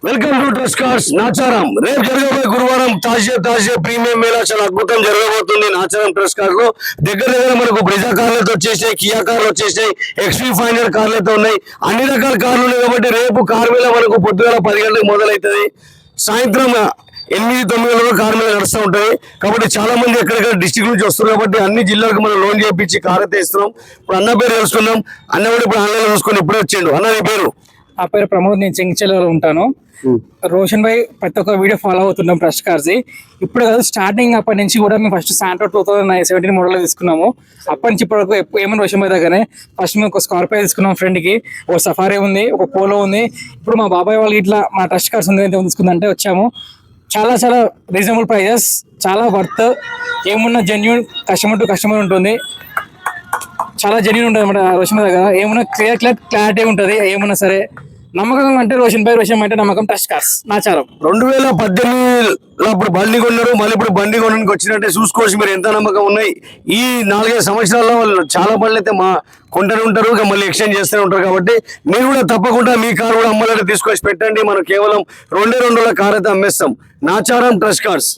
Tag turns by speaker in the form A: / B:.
A: Welcome to trust cars Nacharam. రేపు జరగబోయే గురువారం తాజా ప్రీమియం మేళా చాలా అద్భుతం జరగబోతుంది నాచారం ట్రస్ట్ కార్స్ లో. దగ్గర మనకు బ్రిజా కార్లతో వచ్చేసాయి, కియా కార్లు వచ్చేసాయి, XV500 కార్లతో ఉన్నాయి. అన్ని రకాల కార్లు ఉన్నాయి కాబట్టి రేపు కార్ మేళా మనకు పొద్దుగల 10 గంటలకు మొదలవుతుంది. సాయంత్రం 8-9 గంటలకు కార్ మేళా నడుస్తూ ఉంటుంది. కాబట్టి చాలా మంది ఎక్కడెక్కడ డిస్ట్రిక్ట్ నుంచి వస్తున్నారు కాబట్టి అన్ని జిల్లాలకు మనం లోన్ చేయించి కార్ అయితే ఇస్తున్నాం. ఇప్పుడు అన్న పేరు తెలుసుకున్నాం. అన్న కూడా ఇప్పుడు ఆన్లైన్ చూసుకొని ఇప్పుడే వచ్చిండు. అన్న నీ పేరు?
B: నా పేరు ప్రమోద్, నేను చెంగిచెలలో ఉంటాను. రోషన్ భాయ్ ప్రతి ఒక్క వీడియో ఫాలో అవుతున్నాం ట్రస్ట్ కార్స్. ఇప్పుడు కాదు, స్టార్టింగ్ అప్పటి నుంచి కూడా మేము ఫస్ట్ శాంట్రో 2017 మోడల్ తీసుకున్నాము. అప్పటి నుంచి ఇప్పటివరకు ఏమైనా రోషన్ భాయ్ దగ్గరనే. ఫస్ట్ మేము ఒక స్కార్పియో తీసుకున్నాం ఫ్రెండ్కి, ఒక సఫారీ ఉంది, ఒక పోలో ఉంది. ఇప్పుడు మా బాబాయ్ వాళ్ళు ఇట్లా మా ట్రస్ట్ కార్స్ ఉంది తీసుకుందంటే వచ్చాము. చాలా చాలా రీజనబుల్ ప్రైజెస్, చాలా వర్త్. ఏమున్నా జెన్యూన్ కస్టమర్ టు కస్టమర్ ఉంటుంది, చాలా జెన్యూన్ ఉంటుంది అన్నమాట రోషన్ భాయ్ దగ్గర. ఏమన్నా క్లారిటీ ఉంటుంది. ఏమన్నా సరే నమ్మకం అంటే రోషన్ భాయ్ అంటే నమ్మకం ట్రస్ట్ కార్స్ నాచారం.
A: 2018లో అప్పుడు బండి కొన్నారు, మళ్ళీ ఇప్పుడు బండి కొనడానికి వచ్చినట్టే చూసుకోవచ్చు మీరు ఎంత నమ్మకం ఉన్నాయి. ఈ 4-5 సంవత్సరాల్లో వాళ్ళు చాలా బండ్లు అయితే కొంటూనే ఉంటారు, ఇక మళ్ళీ ఎక్స్చేంజ్ చేస్తూనే ఉంటారు. కాబట్టి మీరు కూడా తప్పకుండా మీ కారు కూడా అమ్మాలంటే తీసుకొచ్చి పెట్టండి. మనం కేవలం 2 కార్ అయితే అమ్మేస్తాం. Nacharam trust cars.